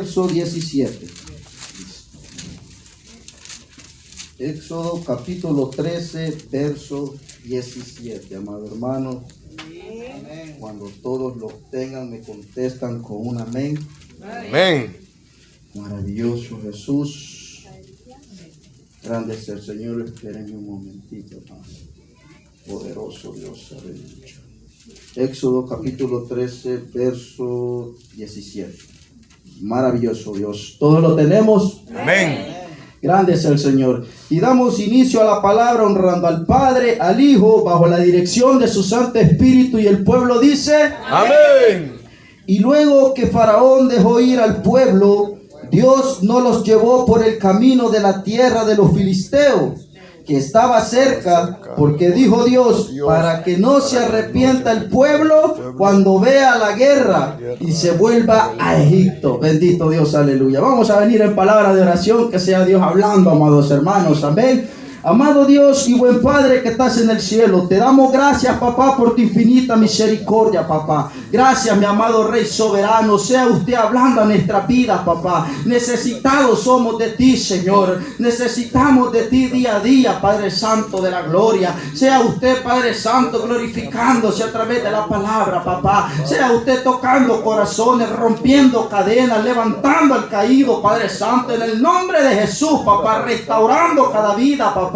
verso 17. Éxodo capítulo 13, verso 17, amado hermano. Amén. Cuando todos lo tengan, me contestan con un amén. Amén. Maravilloso Jesús. Grande es el Señor. Espérenme un momentito, hermano. Poderoso Dios, aleluya. Éxodo capítulo 13, verso 17. Maravilloso Dios. ¿Todos lo tenemos? Amén. Grande es el Señor. Y damos inicio a la palabra honrando al Padre, al Hijo, bajo la dirección de su Santo Espíritu. Y el pueblo dice: Amén. Y luego que Faraón dejó ir al pueblo, Dios no los llevó por el camino de la tierra de los filisteos, que estaba cerca, porque dijo Dios, para que no se arrepienta el pueblo cuando vea la guerra y se vuelva a Egipto. Bendito Dios, aleluya. Vamos a venir en palabra de oración, que sea Dios hablando, amados hermanos, amén. Amado Dios y buen Padre que estás en el cielo, te damos gracias, papá, por tu infinita misericordia, papá. Gracias, mi amado Rey soberano. Sea usted hablando a nuestra vida, papá. Necesitados somos de ti, Señor. Necesitamos de ti día a día, Padre Santo de la gloria. Sea usted, Padre Santo, glorificándose a través de la palabra, papá. Sea usted tocando corazones, rompiendo cadenas, levantando al caído, Padre Santo, en el nombre de Jesús, papá. Restaurando cada vida, papá.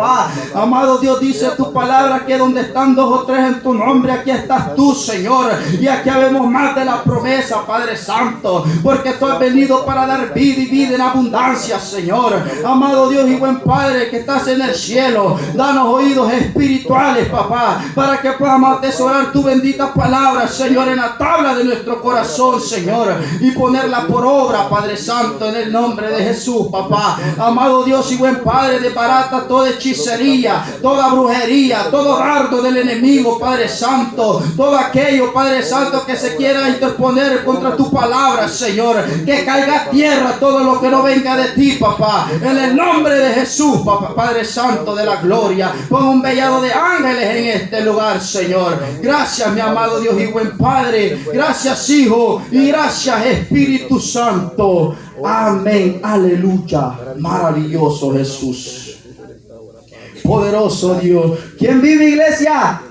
Amado Dios, dice tu palabra que donde están dos o tres en tu nombre, aquí estás tú, Señor. Y aquí habemos más de la promesa, Padre Santo, porque tú has venido para dar vida y vida en abundancia, Señor. Amado Dios y buen Padre que estás en el cielo, danos oídos espirituales, papá, para que podamos atesorar tu bendita palabra, Señor, en la tabla de nuestro corazón, Señor, y ponerla por obra, Padre Santo, en el nombre de Jesús, papá. Amado Dios y buen Padre, desbarata toda hechicería, toda brujería, todo dardo del enemigo, Padre Santo, todo aquello, Padre Santo, que se quiera interponer contra tu palabra, Señor, que caiga a tierra todo lo que no venga de ti, papá, en el nombre de Jesús, papá, Padre Santo de la gloria. Pon un vellado de ángeles en este lugar, Señor. Gracias, mi amado Dios y buen Padre. Gracias, Hijo, y gracias, Espíritu Santo. Amén, aleluya. Maravilloso Jesús. Poderoso Dios. ¿Quién vive, iglesia?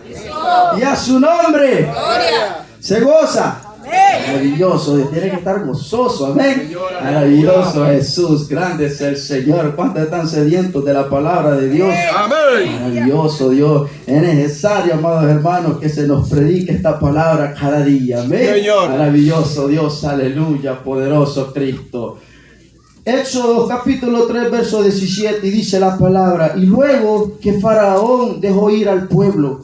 Y a su nombre. Gloria. Se goza. Amén. Maravilloso. Tiene que estar gozoso. Amén. Maravilloso Jesús. Grande es el Señor. ¿Cuántos están sedientos de la palabra de Dios? Amén. Maravilloso Dios. Es necesario, amados hermanos, que se nos predique esta palabra cada día. Amén. Señor. Maravilloso Dios. Aleluya. Poderoso Cristo. Éxodo capítulo 3 verso 17, y dice la palabra: y luego que Faraón dejó ir al pueblo,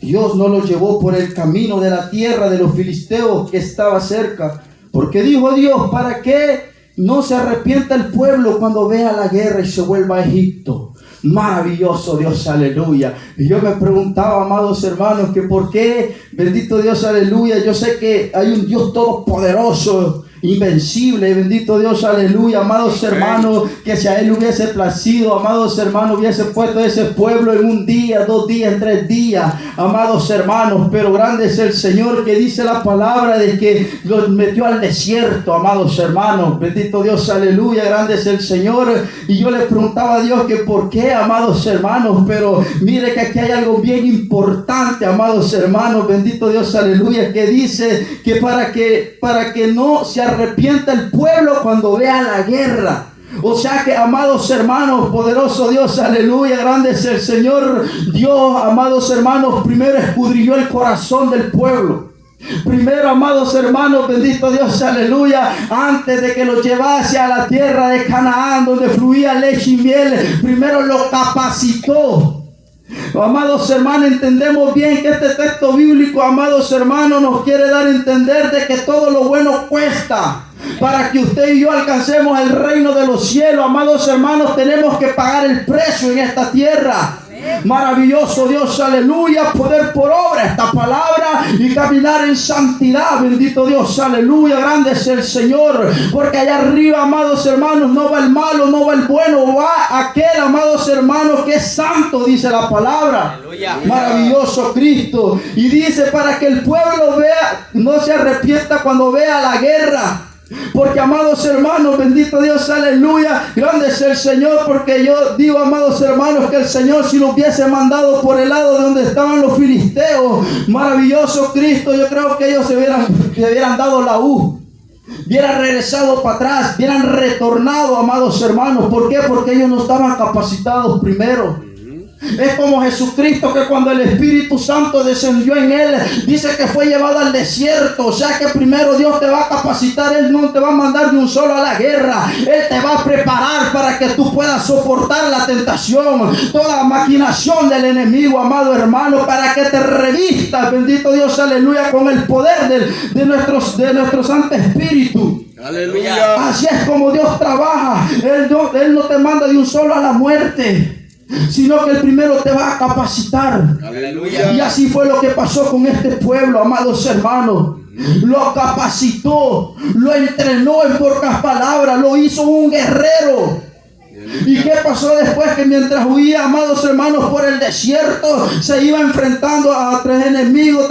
Dios no lo llevó por el camino de la tierra de los filisteos que estaba cerca, porque dijo Dios, para que no se arrepienta el pueblo cuando vea la guerra y se vuelva a Egipto. Maravilloso Dios, aleluya. Y yo me preguntaba, amados hermanos, que por qué, bendito Dios, aleluya. Yo sé que hay un Dios todopoderoso, invencible, bendito Dios, aleluya, amados hermanos, que si a Él hubiese placido, amados hermanos, hubiese puesto ese pueblo en un día, 2 días, en 3 días, amados hermanos. Pero grande es el Señor, que dice la palabra de que los metió al desierto, amados hermanos, bendito Dios, aleluya, grande es el Señor. Y yo le preguntaba a Dios que por qué, amados hermanos, pero mire que aquí hay algo bien importante, amados hermanos, bendito Dios, aleluya, que dice que para que no se arrepienta el pueblo cuando vea la guerra. O sea que, amados hermanos, poderoso Dios, aleluya, grande es el Señor. Dios, amados hermanos, primero escudriñó el corazón del pueblo. Primero, amados hermanos, bendito Dios, aleluya, antes de que lo llevase a la tierra de Canaán, donde fluía leche y miel, primero lo capacitó. Amados hermanos, entendemos bien que este texto bíblico, amados hermanos, nos quiere dar a entender de que todo lo bueno cuesta. Para que usted y yo alcancemos el reino de los cielos, amados hermanos, tenemos que pagar el precio en esta tierra. Maravilloso Dios, aleluya, poder por obra esta palabra y caminar en santidad, bendito Dios, aleluya, grande es el Señor, porque allá arriba, amados hermanos, no va el malo, no va el bueno, va aquel, amados hermanos, que es santo, dice la palabra. Aleluya. Maravilloso Cristo. Y dice, para que el pueblo vea, no se arrepienta cuando vea la guerra. Porque, amados hermanos, bendito Dios, aleluya, grande es el Señor, porque yo digo, amados hermanos, que el Señor, si lo hubiese mandado por el lado de donde estaban los filisteos, maravilloso Cristo, yo creo que ellos se hubieran dado la U, hubieran regresado para atrás, hubieran retornado, amados hermanos. ¿Por qué? Porque ellos no estaban capacitados primero. Es como Jesucristo, que cuando el Espíritu Santo descendió en él, dice que fue llevado al desierto. O sea que primero Dios te va a capacitar. Él no te va a mandar de un solo a la guerra. Él te va a preparar para que tú puedas soportar la tentación, toda la maquinación del enemigo, amado hermano, para que te revistas, bendito Dios, aleluya, con el poder de nuestro Santo Espíritu. Aleluya. Así es como Dios trabaja. Él no te manda de un solo a la muerte, sino que el primero te va a capacitar. Aleluya. Y así fue lo que pasó con este pueblo, amados hermanos. Lo capacitó, lo entrenó, en pocas palabras, lo hizo un guerrero. ¿Y qué pasó después? Que mientras huía, amados hermanos, por el desierto, se iba enfrentando a tras enemigos,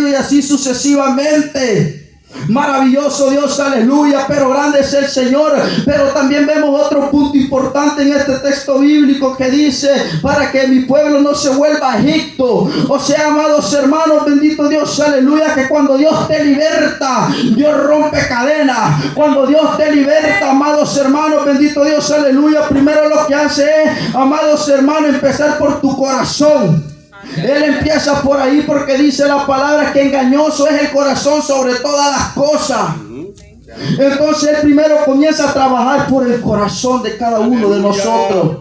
y así sucesivamente. Maravilloso Dios, aleluya, pero grande es el Señor. Pero también vemos otro punto importante en este texto bíblico que dice: para que mi pueblo no se vuelva a Egipto. O sea, amados hermanos, bendito Dios, aleluya, que cuando Dios te liberta, Dios rompe cadenas. Cuando Dios te liberta, amados hermanos, bendito Dios, aleluya, primero lo que hace es, amados hermanos, empezar por tu corazón. Él empieza por ahí, porque dice la palabra que engañoso es el corazón sobre todas las cosas. Entonces él primero comienza a trabajar por el corazón de cada uno de nosotros.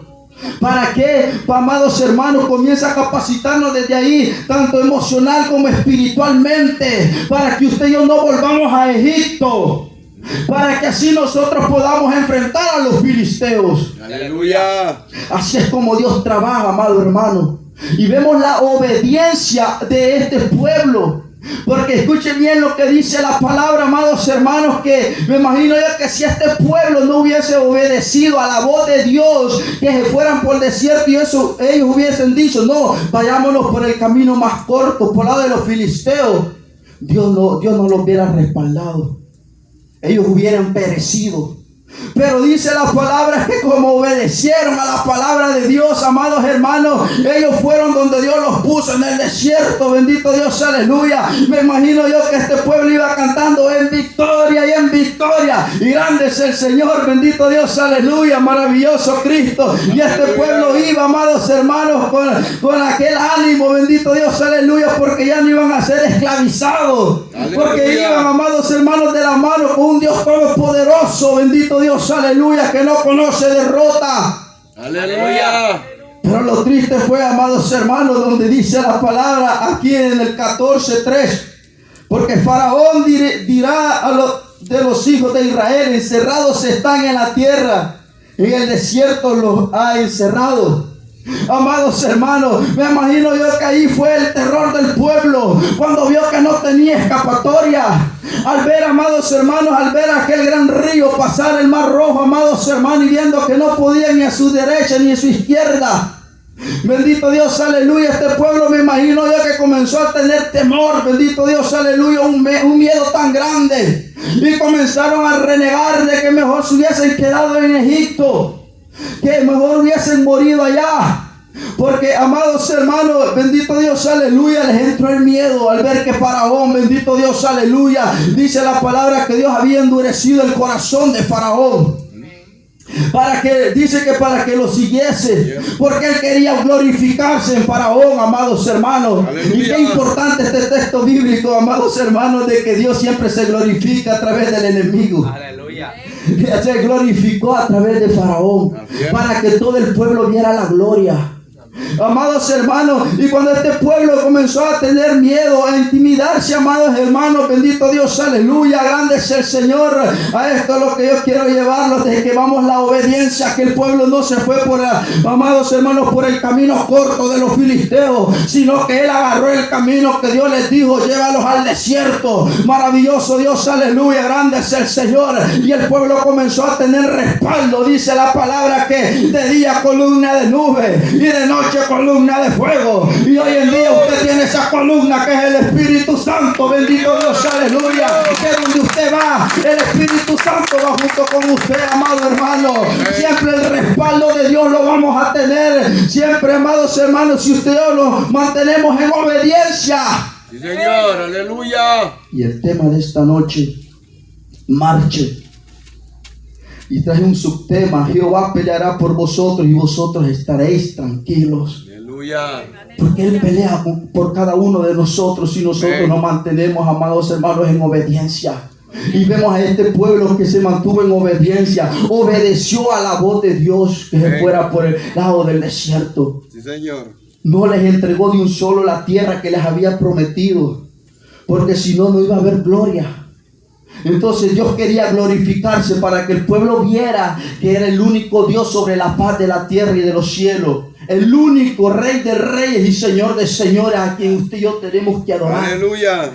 ¿Para qué? Amados hermanos, comienza a capacitarnos desde ahí, tanto emocional como espiritualmente, para que usted y yo no volvamos a Egipto, para que así nosotros podamos enfrentar a los filisteos. Aleluya. Así es como Dios trabaja, amado hermano. Y vemos la obediencia de este pueblo. Porque escuchen bien lo que dice la palabra, amados hermanos, que me imagino yo que si este pueblo no hubiese obedecido a la voz de Dios, que se fueran por el desierto y eso, ellos hubiesen dicho: no, vayámonos por el camino más corto, por el lado de los filisteos. Dios no los hubiera respaldado. Ellos hubieran perecido. Pero dice la palabra que como obedecieron a la palabra de Dios, amados hermanos, ellos fueron donde Dios los puso, en el desierto. Bendito Dios, aleluya. Me imagino yo que este pueblo iba cantando: en victoria y en victoria, y grande es el Señor. Bendito Dios, aleluya, maravilloso Cristo. Y este pueblo iba, amados hermanos, con aquel ánimo, bendito Dios, aleluya, porque ya no iban a ser esclavizados. Porque iban, amados hermanos, de la mano con un Dios todopoderoso, bendito Dios, aleluya, que no conoce derrota. Aleluya. Pero lo triste fue, amados hermanos, donde dice la palabra aquí en el 14:3: porque Faraón dirá de los hijos de Israel: encerrados están en la tierra, en el desierto los ha encerrado. Amados hermanos, me imagino yo que ahí fue el terror del pueblo, cuando vio que no tenía escapatoria. Al ver, amados hermanos, al ver aquel gran río pasar, el mar rojo, amados hermanos, y viendo que no podía ni a su derecha ni a su izquierda. Bendito Dios, aleluya, este pueblo, me imagino yo que comenzó a tener temor. Bendito Dios, aleluya, un miedo tan grande. Y comenzaron a renegar de que mejor se hubiesen quedado en Egipto, que mejor hubiesen morido allá. Porque, amados hermanos, bendito Dios, aleluya, les entró el miedo al ver que Faraón, bendito Dios, aleluya, dice la palabra que Dios había endurecido el corazón de Faraón. Para que lo siguiese, porque él quería glorificarse en Faraón, amados hermanos. Aleluya. Y qué importante este texto bíblico, amados hermanos, de que Dios siempre se glorifica a través del enemigo. Aleluya. Se glorificó a través de Faraón, para que todo el pueblo viera la gloria. Amados hermanos, y cuando este pueblo comenzó a tener miedo, a intimidarse, amados hermanos, bendito Dios, aleluya, grande es el Señor. A esto es lo que yo quiero llevarlos, desde que vamos la obediencia, que el pueblo no se fue amados hermanos, por el camino corto de los filisteos, sino que él agarró el camino que Dios les dijo: llévalos al desierto. Maravilloso Dios, aleluya, grande es el Señor. Y el pueblo comenzó a tener respaldo. Dice la palabra que de día columna de nube y de noche noche columna de fuego. Y hoy en día usted tiene esa columna que es el Espíritu Santo. Bendito Dios, aleluya. Que donde usted va, el Espíritu Santo va junto con usted, amado hermano. Siempre el respaldo de Dios lo vamos a tener. Siempre, amados hermanos, si usted y yo nos mantenemos en obediencia. Sí, Señor, aleluya. Y el tema de esta noche, marche. Y traje un subtema: Jehová peleará por vosotros y vosotros estaréis tranquilos. Aleluya. Porque Él pelea por cada uno de nosotros si nosotros nos mantenemos, amados hermanos, en obediencia. Y vemos a este pueblo que se mantuvo en obediencia, obedeció a la voz de Dios, que se fuera por el lado del desierto. Sí, Señor. No les entregó de un solo la tierra que les había prometido, porque si no, no iba a haber gloria. Entonces Dios quería glorificarse para que el pueblo viera que era el único Dios sobre la paz de la tierra y de los cielos. El único Rey de reyes y Señor de señores a quien usted y yo tenemos que adorar. Aleluya.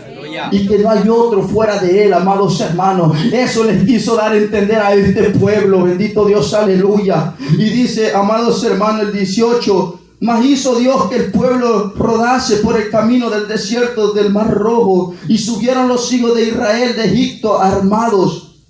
Y que no hay otro fuera de Él, amados hermanos. Eso les quiso dar a entender a este pueblo. Bendito Dios, aleluya. Y dice, amados hermanos, el 18... Mas hizo Dios que el pueblo rodase por el camino del desierto del Mar Rojo, y subieron los hijos de Israel de Egipto armados.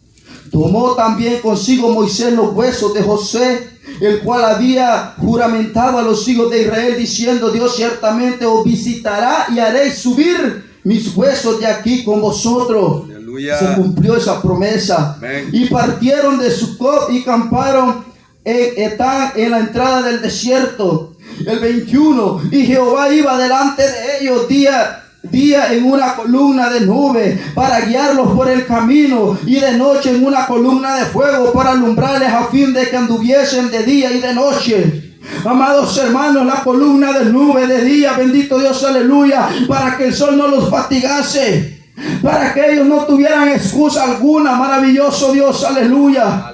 Tomó también consigo Moisés los huesos de José, el cual había juramentado a los hijos de Israel, diciendo: Dios ciertamente os visitará y haréis subir mis huesos de aquí con vosotros. Aleluya. Se cumplió esa promesa. Amén. Y partieron de Sucot y camparon en Etán, en la entrada del desierto. El 21, y Jehová iba delante de ellos día en una columna de nube para guiarlos por el camino, y de noche en una columna de fuego para alumbrarles, a fin de que anduviesen de día y de noche. Amados hermanos, la columna de nube de día, bendito Dios, aleluya, para que el sol no los fatigase, para que ellos no tuvieran excusa alguna. Maravilloso Dios, aleluya.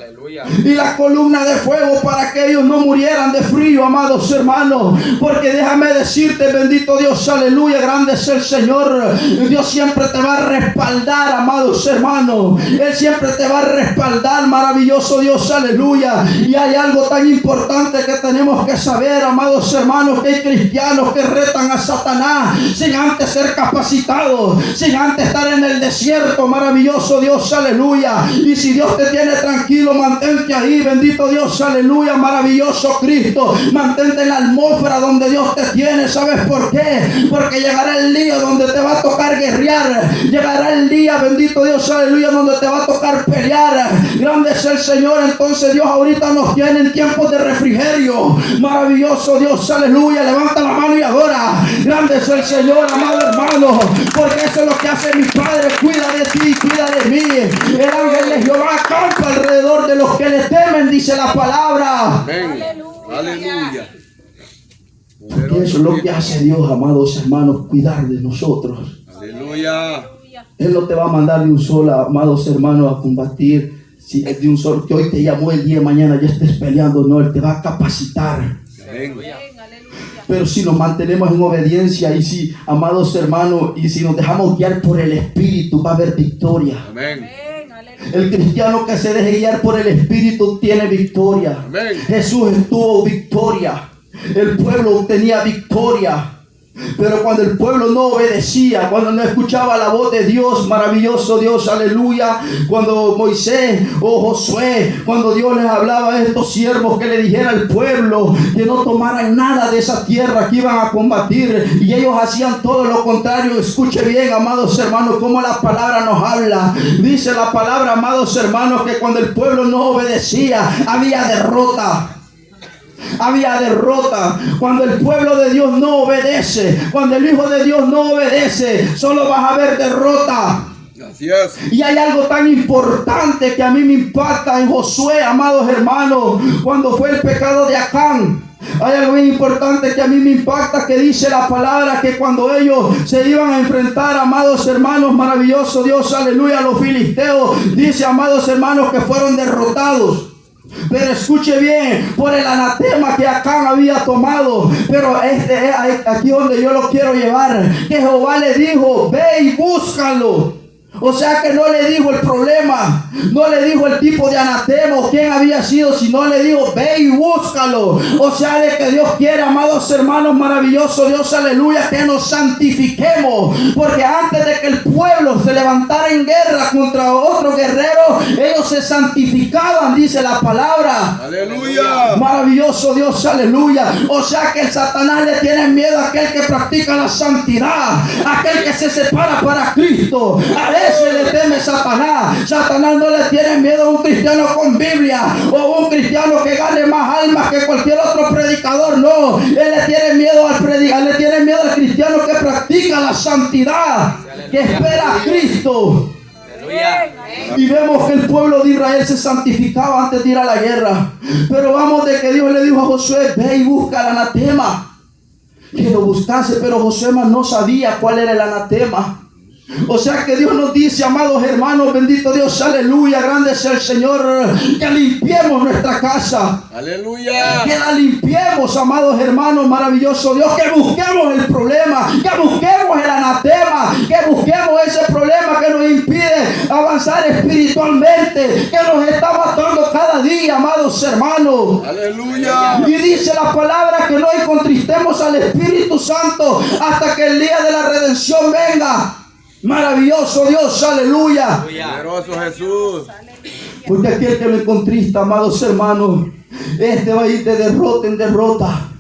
Y la columna de fuego para que ellos no murieran de frío, amados hermanos. Porque déjame decirte, bendito Dios, aleluya, grande es el Señor. Dios siempre te va a respaldar, amados hermanos. Él siempre te va a respaldar, maravilloso Dios, aleluya. Y hay algo tan importante que tenemos que saber, amados hermanos, que hay cristianos que retan a Satanás sin antes ser capacitados, sin antes estar en el desierto. Maravilloso Dios, aleluya. Y si Dios te tiene tranquilo, mantente ahí, bendito Dios, aleluya, maravilloso Cristo. Mantente en la atmósfera donde Dios te tiene. ¿Sabes por qué? Porque llegará el día donde te va a tocar guerrear. Llegará el día, bendito Dios, aleluya, donde te va a tocar pelear. Grande es el Señor. Entonces Dios ahorita nos tiene en tiempos de refrigerio. Maravilloso Dios, aleluya. Levanta la mano y adora. Grande es el Señor, amado hermano, porque eso es lo que hace mi Padre. Cuida de ti, cuida de mí. El ángel de Jehová acampa alrededor de los que le temen, dice la palabra. Amén. Aleluya. Porque eso es lo que hace Dios, amados hermanos, cuidar de nosotros. Aleluya. Él no te va a mandar de un solo, amados hermanos, a combatir. Si es de un solo que hoy te llamó, el día de mañana ya estés peleando. No, Él te va a capacitar. Amén. Pero si nos mantenemos en obediencia, y si, amados hermanos, y si nos dejamos guiar por el Espíritu, va a haber victoria. Amén. El cristiano que se deje guiar por el Espíritu tiene victoria. Amén. Jesús tuvo victoria. El pueblo tenía victoria. Pero cuando el pueblo no obedecía, cuando no escuchaba la voz de Dios, maravilloso Dios, aleluya, cuando Moisés o Josué, cuando Dios les hablaba a estos siervos que le dijera al pueblo que no tomaran nada de esa tierra que iban a combatir, y ellos hacían todo lo contrario. Escuche bien, amados hermanos, cómo la palabra nos habla. Dice la palabra, amados hermanos, que cuando el pueblo no obedecía, había derrota. Había derrota. Cuando el pueblo de Dios no obedece, cuando el Hijo de Dios no obedece, solo vas a ver derrota. Así es. Y hay algo tan importante que a mí me impacta en Josué, amados hermanos, cuando fue el pecado de Acán. Hay algo bien importante que a mí me impacta, que dice la palabra que cuando ellos se iban a enfrentar, amados hermanos, maravilloso Dios, aleluya, a los filisteos, dice, amados hermanos, que fueron derrotados. Pero escuche bien, por el anatema que Acán había tomado. Pero este es aquí donde yo lo quiero llevar. Que Jehová le dijo: ve y búscalo. O sea que no le dijo el problema, no le dijo el tipo de anatema o quién había sido, sino le dijo, ve y búscalo. O sea, de que Dios quiere, amados hermanos, maravilloso Dios, aleluya, que nos santifiquemos. Porque antes de que el pueblo se levantara en guerra contra otro guerrero, ellos se santificaban, dice la palabra. Aleluya. Maravilloso Dios, aleluya. O sea que el Satanás le tiene miedo a aquel que practica la santidad, a aquel que se separa para Cristo. A ese le teme Satanás. Satanás no le tiene miedo a un cristiano con Biblia o a un cristiano que gane más almas que cualquier otro predicador. No, él le tiene miedo al predicador, le tiene miedo al cristiano que practica la santidad, que espera a Cristo. Y vemos que el pueblo de Israel se santificaba antes de ir a la guerra. Pero vamos de que Dios le dijo a Josué, ve y busca el anatema. Que lo buscase, pero Josué no sabía cuál era el anatema. O sea que Dios nos dice, amados hermanos, bendito Dios, aleluya, grande sea el Señor, que limpiemos nuestra casa. Aleluya. Que la limpiemos, amados hermanos, maravilloso Dios, que busquemos el problema, que busquemos el anatema, que busquemos ese problema que nos impide avanzar espiritualmente, que nos está matando cada día, amados hermanos. Aleluya. Y dice la palabra que no contristemos al Espíritu Santo hasta que el día de la redención venga. Maravilloso Dios, aleluya. Poderoso Jesús. Porque aquel que me contrista, amados hermanos, este va a ir de derrota en derrota.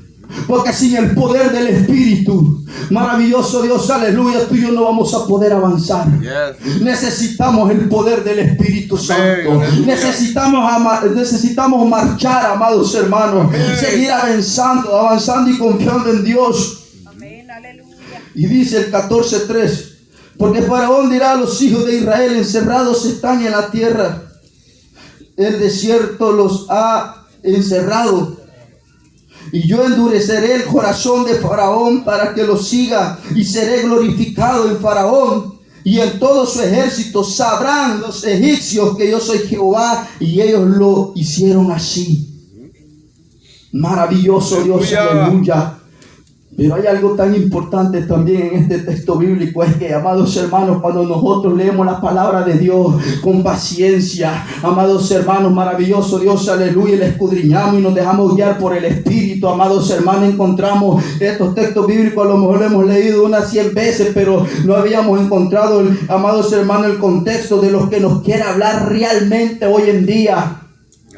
Porque sin el poder del Espíritu, maravilloso Dios, aleluya, tú y yo no vamos a poder avanzar. Yes. Necesitamos el poder del Espíritu Santo. Necesitamos marchar, amados hermanos. Seguir avanzando y confiando en Dios. Amén, aleluya. Y dice el 14:3. Porque Faraón dirá a los hijos de Israel, encerrados están en la tierra, el desierto los ha encerrado. Y yo endureceré el corazón de Faraón para que lo siga, y seré glorificado en Faraón y en todo su ejército. Sabrán los egipcios que yo soy Jehová, y ellos lo hicieron así. Maravilloso Dios, aleluya. Pero hay algo tan importante también en este texto bíblico, es que, amados hermanos, cuando nosotros leemos la palabra de Dios con paciencia, amados hermanos, maravilloso Dios, aleluya, y le escudriñamos y nos dejamos guiar por el Espíritu, amados hermanos, encontramos estos textos bíblicos, a lo mejor lo hemos leído unas 100 veces, pero no habíamos encontrado, amados hermanos, el contexto de lo que nos quiere hablar realmente hoy en día.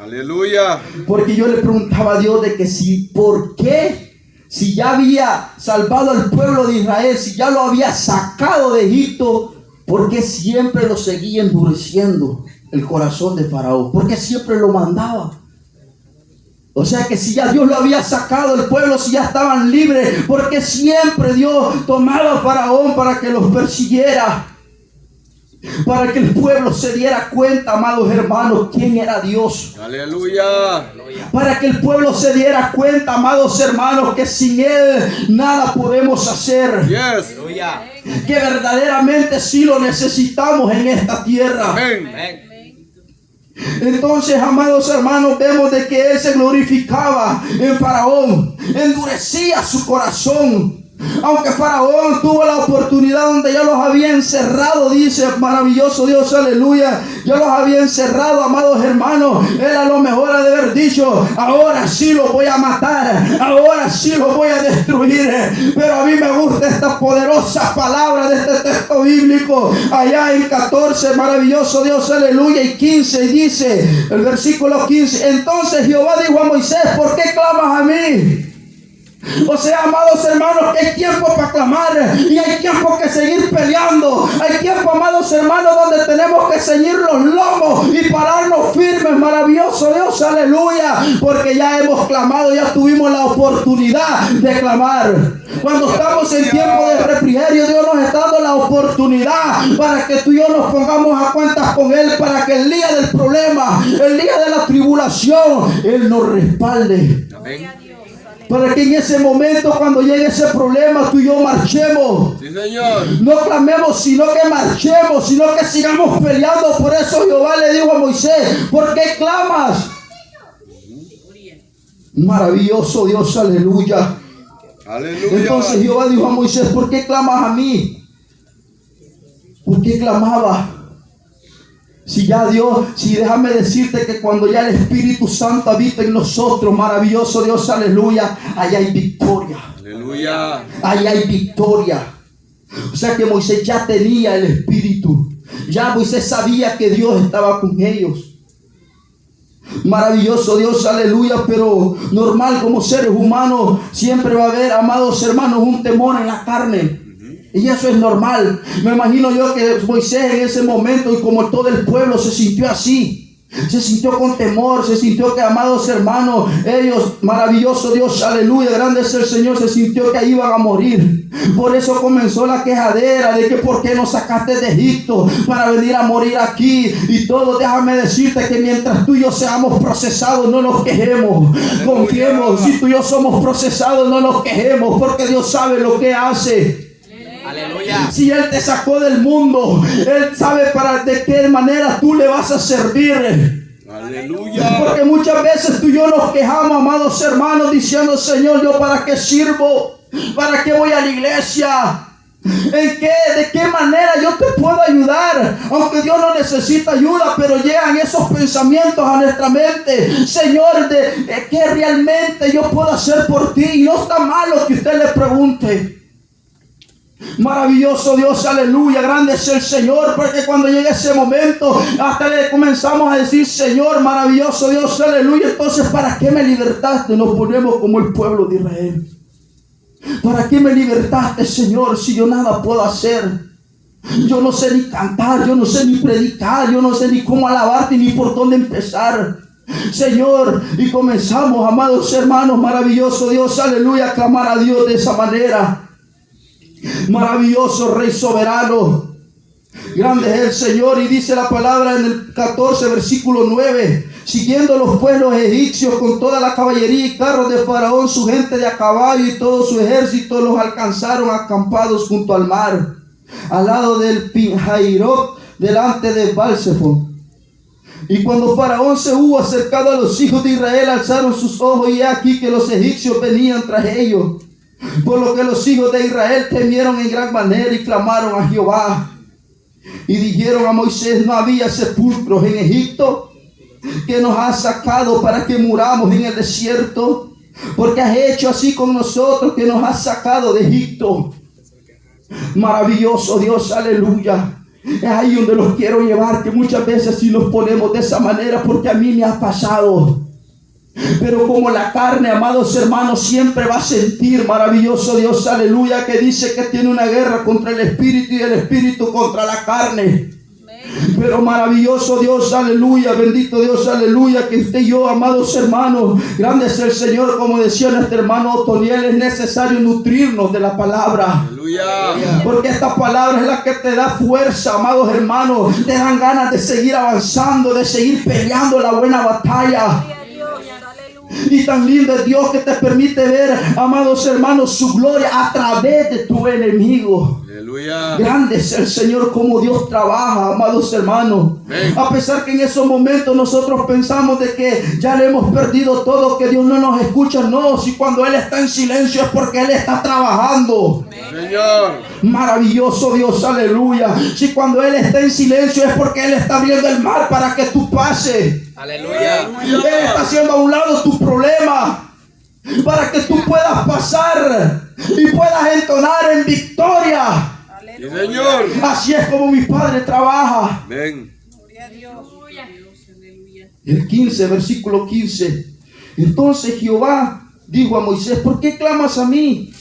Aleluya. Porque yo le preguntaba a Dios de que ¿por qué? Si ya había salvado al pueblo de Israel, si ya lo había sacado de Egipto, ¿por qué siempre lo seguía endureciendo el corazón de Faraón? ¿Por qué siempre lo mandaba? O sea que si ya Dios lo había sacado el pueblo, si ya estaban libres, ¿por qué siempre Dios tomaba a Faraón para que los persiguiera? Para que el pueblo se diera cuenta, amados hermanos, quién era Dios. Aleluya. Para que el pueblo se diera cuenta, amados hermanos, que sin Él nada podemos hacer. Yes. Que verdaderamente sí lo necesitamos en esta tierra. Amén. Entonces, amados hermanos, vemos de que Él se glorificaba en Faraón, endurecía su corazón. Aunque Faraón tuvo la oportunidad donde ya los había encerrado, dice maravilloso Dios, aleluya, ya los había encerrado, amados hermanos, él a lo mejor ha de haber dicho, ahora sí los voy a matar, ahora sí los voy a destruir. Pero a mí me gusta esta poderosa palabra de este texto bíblico, allá en 14, maravilloso Dios, aleluya, y 15, y dice el versículo 15, entonces Jehová dijo a Moisés, ¿por qué clamas a mí? O sea, amados hermanos, que hay tiempo para clamar y hay tiempo que seguir peleando. Hay tiempo, amados hermanos, donde tenemos que ceñir los lomos y pararnos firmes. Maravilloso Dios, aleluya, porque ya hemos clamado, ya tuvimos la oportunidad de clamar. Cuando estamos en tiempo de refrigerio, Dios nos está dando la oportunidad para que tú y yo nos pongamos a cuentas con Él, para que el día del problema, el día de la tribulación, Él nos respalde. Amén. Para que en ese momento, cuando llegue ese problema, tú y yo marchemos. Sí, Señor. No clamemos, sino que marchemos, sino que sigamos peleando. Por eso Jehová le dijo a Moisés, ¿por qué clamas? Maravilloso Dios, aleluya. Aleluya. Entonces Jehová dijo a Moisés, ¿por qué clamas a mí? ¿Por qué clamaba? Si ya Dios, si déjame decirte que cuando ya el Espíritu Santo habita en nosotros, maravilloso Dios, aleluya, ahí hay victoria. Aleluya. Ahí hay victoria. O sea que Moisés ya tenía el Espíritu. Ya Moisés sabía que Dios estaba con ellos. Maravilloso Dios, aleluya. Pero normal, como seres humanos siempre va a haber, amados hermanos, un temor en la carne. Y eso es normal. Me imagino yo que Moisés en ese momento, y como todo el pueblo, se sintió así. Se sintió con temor, se sintió que, amados hermanos, ellos, maravilloso Dios, aleluya, grande es el Señor, se sintió que iban a morir. Por eso comenzó la quejadera de que por qué nos sacaste de Egipto para venir a morir aquí y todo. Déjame decirte que mientras tú y yo seamos procesados, no nos quejemos. Confiemos, si tú y yo somos procesados, no nos quejemos, porque Dios sabe lo que hace. Aleluya. Si Él te sacó del mundo, Él sabe de qué manera tú le vas a servir. Aleluya. Porque muchas veces tú y yo nos quejamos, amados hermanos, diciendo: Señor, ¿yo para qué sirvo? ¿Para qué voy a la iglesia? ¿De qué manera yo te puedo ayudar? Aunque Dios no necesita ayuda, pero llegan esos pensamientos a nuestra mente: Señor, ¿qué realmente yo puedo hacer por ti? Y no está malo que usted le pregunte. Maravilloso Dios, aleluya, grande es el Señor, porque cuando llega ese momento, hasta le comenzamos a decir: Señor, maravilloso Dios, aleluya, entonces ¿para qué me libertaste? Nos ponemos como el pueblo de Israel. ¿Para qué me libertaste, Señor, si yo nada puedo hacer? Yo no sé ni cantar, yo no sé ni predicar, yo no sé ni cómo alabarte, ni por dónde empezar, Señor. Y comenzamos, amados hermanos, maravilloso Dios, aleluya, a clamar a Dios de esa manera. Maravilloso Rey soberano, grande es el Señor. Y dice la palabra en el 14 versículo 9: siguiendo los pueblos egipcios con toda la caballería y carros de Faraón, su gente de a caballo y todo su ejército, los alcanzaron acampados junto al mar, al lado del Pinhairot, delante de Baal-zephón. Y cuando Faraón se hubo acercado a los hijos de Israel, alzaron sus ojos, y he aquí que los egipcios venían tras ellos. Por lo que los hijos de Israel temieron en gran manera y clamaron a Jehová. Y dijeron a Moisés: ¿no había sepulcros en Egipto que nos has sacado para que muramos en el desierto? Porque has hecho así con nosotros, que nos has sacado de Egipto. Maravilloso Dios, aleluya. Es ahí donde los quiero llevar, que muchas veces si nos ponemos de esa manera, porque a mí me ha pasado. Pero como la carne, amados hermanos, siempre va a sentir, maravilloso Dios, aleluya, que dice que tiene una guerra contra el espíritu y el espíritu contra la carne. Pero maravilloso Dios, aleluya, bendito Dios, aleluya, que usted y yo, amados hermanos, grande es el Señor, como decía nuestro hermano Otoniel, es necesario nutrirnos de la palabra. Aleluya. Porque esta palabra es la que te da fuerza, amados hermanos, te dan ganas de seguir avanzando, de seguir peleando la buena batalla. Y tan lindo es Dios que te permite ver, amados hermanos, su gloria a través de tu enemigo. Aleluya. Grande es el Señor, como Dios trabaja, amados hermanos. A pesar que en esos momentos nosotros pensamos de que ya le hemos perdido todo, que Dios no nos escucha. No, si cuando Él está en silencio es porque Él está trabajando. Señor. Maravilloso Dios, aleluya. Si cuando Él está en silencio es porque Él está abriendo el mar para que tú pases. Aleluya. Él está haciendo a un lado tu problema para que tú puedas pasar y puedas entonar en victoria. Sí, Señor. Así es como mi Padre trabaja. Amén. El 15, versículo 15. Entonces Jehová dijo a Moisés: ¿por qué clamas a mí?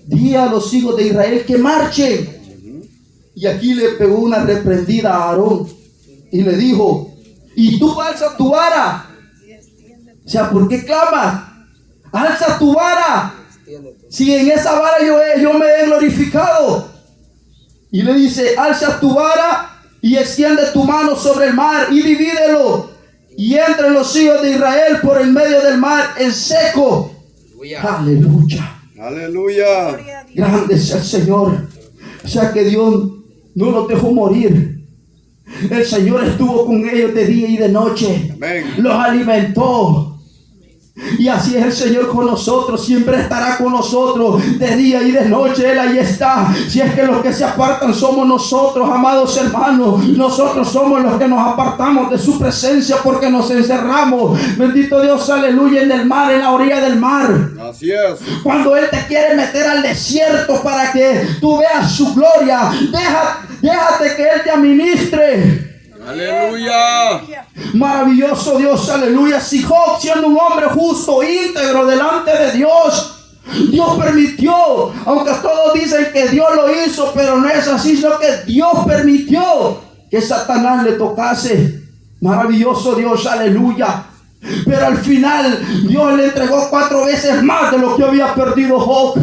Di a los hijos de Israel que marchen. Y aquí le pegó una reprendida a Aarón y le dijo: y tú alza tu vara. O sea, ¿por qué clamas? Alza tu vara. Si en esa vara yo me he glorificado. Y le dice: alza tu vara y extiende tu mano sobre el mar y divídelo, y entren los hijos de Israel por el medio del mar en seco. Aleluya. Aleluya. Grande es el Señor. O sea que Dios no los dejó morir. El Señor estuvo con ellos de día y de noche. Amén. Los alimentó. Y así es el Señor con nosotros, siempre estará con nosotros de día y de noche. Él ahí está. Si es que los que se apartan somos nosotros, amados hermanos, nosotros somos los que nos apartamos de su presencia porque nos encerramos, bendito Dios, aleluya, en el mar, en la orilla del mar. Así es. Cuando Él te quiere meter al desierto para que tú veas su gloria, déjate que Él te administre. Aleluya. Maravilloso Dios, aleluya. Si Job, siendo un hombre justo, íntegro delante de Dios, Dios permitió, aunque todos dicen que Dios lo hizo, pero no es así, sino que Dios permitió que Satanás le tocase. Maravilloso Dios, aleluya. Pero al final Dios le entregó 4 veces más de lo que había perdido Job.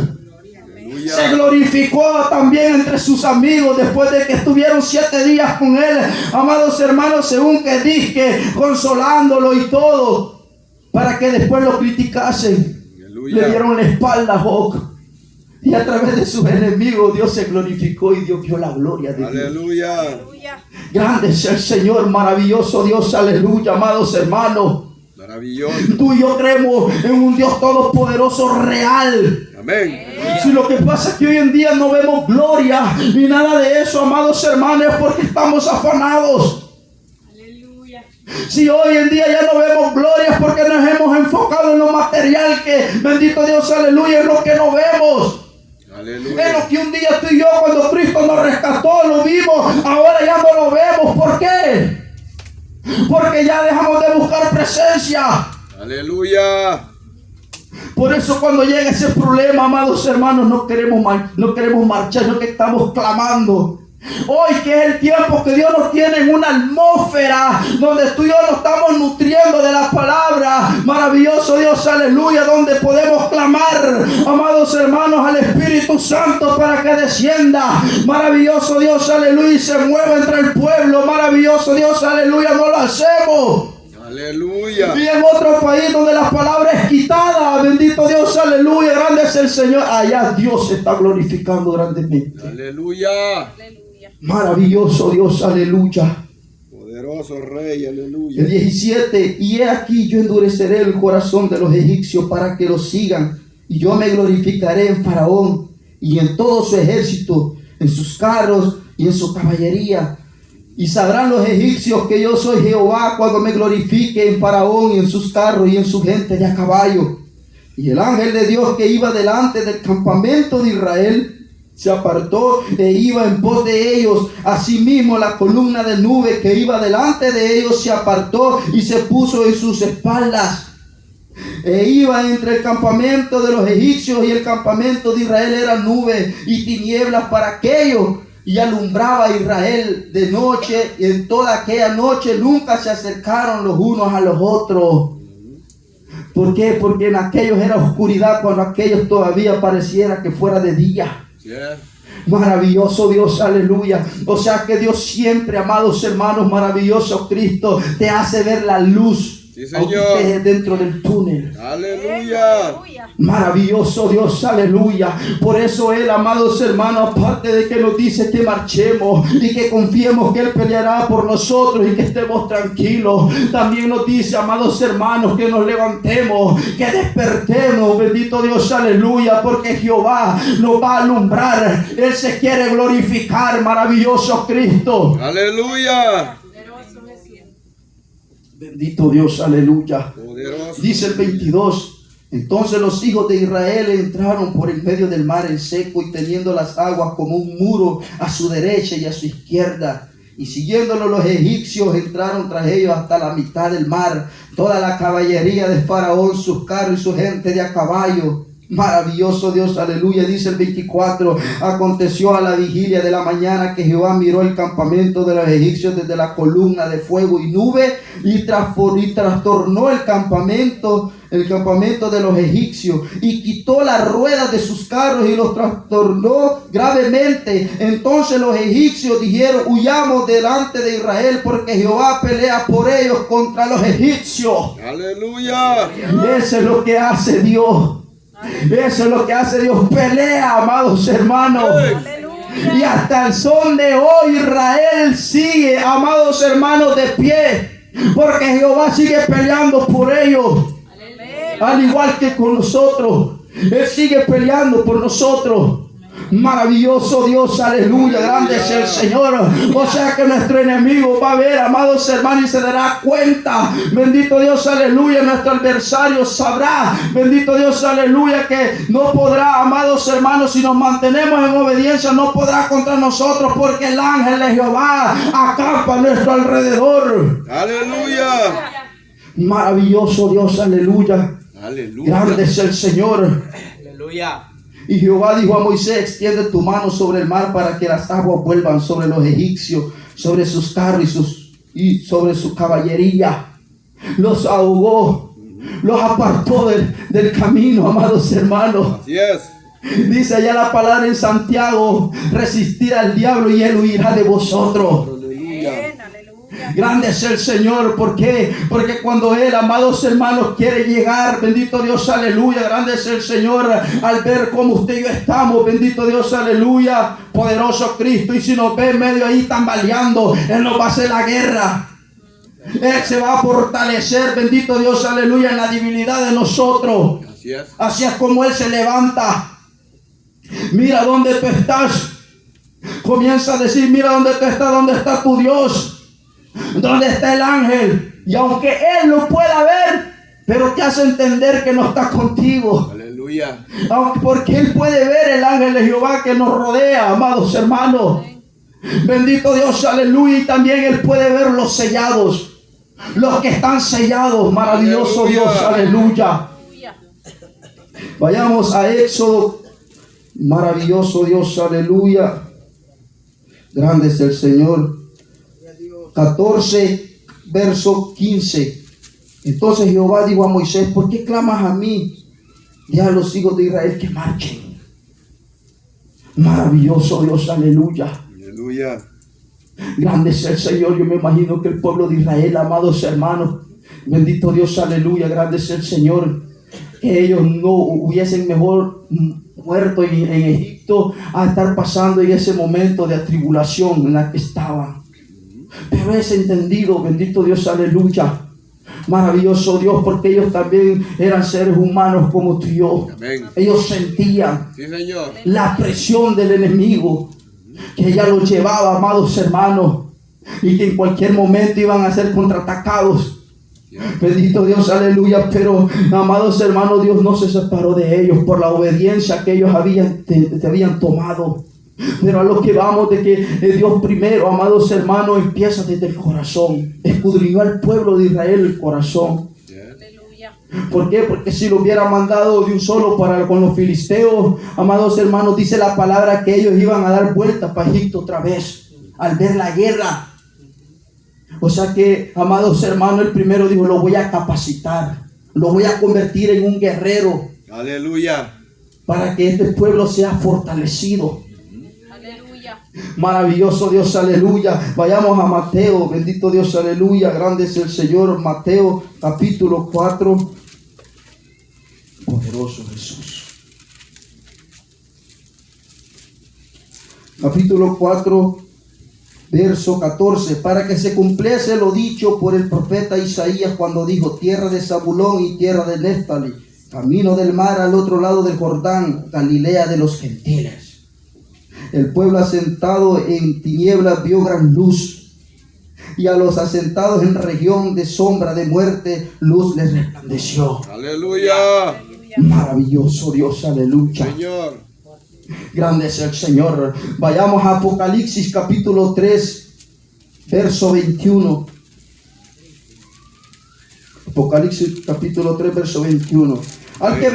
Se glorificó también entre sus amigos después de que estuvieron 7 días con él, amados hermanos, según que dije, consolándolo y todo, para que después lo criticasen. Aleluya. Le dieron la espalda a Job, y a través de sus enemigos Dios se glorificó y Dios vio la gloria de Dios. Aleluya. Grande es el Señor, maravilloso Dios, aleluya, amados hermanos. Maravilloso. Tú y yo creemos en un Dios todopoderoso real. Amén. Si lo que pasa es que hoy en día no vemos gloria ni nada de eso, amados hermanos, es porque estamos afanados. Aleluya. Si hoy en día ya no vemos gloria es porque nos hemos enfocado en lo material, que bendito Dios, aleluya, es lo que no vemos. Aleluya. Es lo que un día tú y yo, cuando Cristo nos rescató, lo vimos, ahora ya no lo vemos. ¿Por qué? Porque ya dejamos de buscar presencia. Aleluya. Por eso cuando llega ese problema, amados hermanos, no queremos marchar, no que estamos clamando. Hoy que es el tiempo que Dios nos tiene en una atmósfera donde tú y yo nos estamos nutriendo de la palabra. Maravilloso Dios, aleluya, donde podemos clamar, amados hermanos, al Espíritu Santo para que descienda. Maravilloso Dios, aleluya, y se mueva entre el pueblo. Maravilloso Dios, aleluya, no lo hacemos. Aleluya. Y en otro país donde la palabra es quitada, bendito Dios, aleluya, grande es el Señor. Allá Dios se está glorificando grandemente. Aleluya. Maravilloso Dios, aleluya. Poderoso Rey, aleluya. El 17, y he aquí yo endureceré el corazón de los egipcios para que los sigan, y yo me glorificaré en Faraón y en todo su ejército, en sus carros y en su caballería. Y sabrán los egipcios que yo soy Jehová cuando me glorifique en Faraón y en sus carros y en su gente de a caballo. Y el ángel de Dios que iba delante del campamento de Israel se apartó e iba en pos de ellos. Asimismo la columna de nube que iba delante de ellos se apartó y se puso en sus espaldas. E iba entre el campamento de los egipcios y el campamento de Israel, era nube y tinieblas para aquellos. Y alumbraba a Israel de noche, y en toda aquella noche nunca se acercaron los unos a los otros. ¿Por qué? Porque en aquellos era oscuridad cuando aquellos todavía pareciera que fuera de día. Yeah. Maravilloso Dios, aleluya. O sea que Dios siempre, amados hermanos, maravilloso Cristo, te hace ver la luz. Sí, Señor. Aunque estés dentro del túnel. Aleluya. Maravilloso Dios, aleluya. Por eso Él, amados hermanos, aparte de que nos dice que marchemos y que confiemos que Él peleará por nosotros y que estemos tranquilos, también nos dice, amados hermanos, que nos levantemos, que despertemos, bendito Dios, aleluya, porque Jehová nos va a alumbrar. Él se quiere glorificar, maravilloso Cristo. Aleluya. Bendito Dios, aleluya. Poderoso. Dice el 22. Entonces los hijos de Israel entraron por el medio del mar en seco, y teniendo las aguas como un muro a su derecha y a su izquierda, y siguiéndolo los egipcios entraron tras ellos hasta la mitad del mar, toda la caballería de Faraón, sus carros y su gente de a caballo. Maravilloso Dios, aleluya. Dice el 24. Aconteció a la vigilia de la mañana que Jehová miró el campamento de los egipcios desde la columna de fuego y nube, y trastornó el campamento de los egipcios, y quitó las ruedas de sus carros y los trastornó gravemente. Entonces los egipcios dijeron: huyamos delante de Israel, porque Jehová pelea por ellos contra los egipcios. Aleluya. Eso es lo que hace Dios. Eso es lo que hace Dios. Pelea, amados hermanos. Y hasta el son de hoy Israel sigue, amados hermanos, de pie, porque Jehová sigue peleando por ellos. al igual que con nosotros. Él sigue peleando por nosotros. Maravilloso Dios, aleluya, grande es el Señor. O sea que nuestro enemigo va a ver, amados hermanos, y se dará cuenta. Bendito Dios, aleluya. Nuestro adversario sabrá, bendito Dios, aleluya, que no podrá, amados hermanos, si nos mantenemos en obediencia, no podrá contra nosotros, porque el ángel de Jehová acampa a nuestro alrededor. Aleluya. Maravilloso Dios, aleluya. Aleluya. Grande es el Señor. Aleluya. Y Jehová dijo a Moisés: extiende tu mano sobre el mar para que las aguas vuelvan sobre los egipcios, sobre sus carros y sobre su caballería. Los ahogó, los apartó del camino, amados hermanos. Así es. Dice allá la palabra en Santiago: resistir al diablo y él huirá de vosotros. Aleluya. Grande es el Señor. ¿Por qué? Porque cuando Él, amados hermanos, quiere llegar, bendito Dios, aleluya, grande es el Señor, al ver cómo usted y yo estamos, bendito Dios, aleluya, poderoso Cristo, y si nos ve en medio ahí tambaleando, Él nos va a hacer la guerra. Él se va a fortalecer, bendito Dios, aleluya, en la debilidad de nosotros. Así es. Así es como Él se levanta. Mira dónde tú estás. Comienza a decir: mira dónde tú estás, dónde está tu Dios. ¿Dónde está el ángel? Y aunque él lo pueda ver, pero te hace entender que no está contigo. Aleluya. Porque él puede ver el ángel de Jehová que nos rodea, amados hermanos. Bendito Dios, aleluya. Y también él puede ver los sellados, los que están sellados. Maravilloso Dios, aleluya. Vayamos a Éxodo. Maravilloso Dios, aleluya. Grande es el Señor. 14, verso 15. Entonces Jehová dijo a Moisés: ¿por qué clamas a mí? Di a los hijos de Israel que marchen. Maravilloso Dios, aleluya. Aleluya. Grande es el Señor. Yo me imagino que el pueblo de Israel, amados hermanos, bendito Dios, aleluya, grande es el Señor, que ellos no hubiesen mejor muerto en Egipto a estar pasando en ese momento de atribulación en la que estaban. Pero es entendido, bendito Dios, aleluya, maravilloso Dios, porque ellos también eran seres humanos como tú y yo. Amén. Ellos sentían, Sí, Señor. la presión del enemigo, que ya los llevaba, amados hermanos, y que en cualquier momento iban a ser contraatacados. Bendito Dios, aleluya. Pero, amados hermanos, Dios no se separó de ellos por la obediencia que ellos habían tomado. Pero a lo que vamos, de que Dios primero, amados hermanos, empieza desde el corazón. Escudriñó al pueblo de Israel el corazón. ¿Por qué? Porque si lo hubiera mandado de un solo con los filisteos, amados hermanos, dice la palabra que ellos iban a dar vuelta para Egipto otra vez al ver la guerra. O sea que, amados hermanos, el primero dijo: lo voy a capacitar, lo voy a convertir en un guerrero. Aleluya. Para que este pueblo sea fortalecido. Aleluya. Maravilloso Dios, aleluya. Vayamos a Mateo, bendito Dios, aleluya, grande es el Señor. Mateo capítulo 4. Poderoso Jesús. Capítulo 4, verso 14. Para que se cumpliese lo dicho por el profeta Isaías cuando dijo: tierra de Zabulón y tierra de Néftali, camino del mar al otro lado del Jordán, Galilea de los gentiles. El pueblo asentado en tinieblas vio gran luz, y a los asentados en región de sombra de muerte, luz les resplandeció. Aleluya. Maravilloso Dios, aleluya. Señor. Grande es el Señor. Vayamos a Apocalipsis capítulo 3, verso 21. Apocalipsis capítulo 3, verso 21. Al que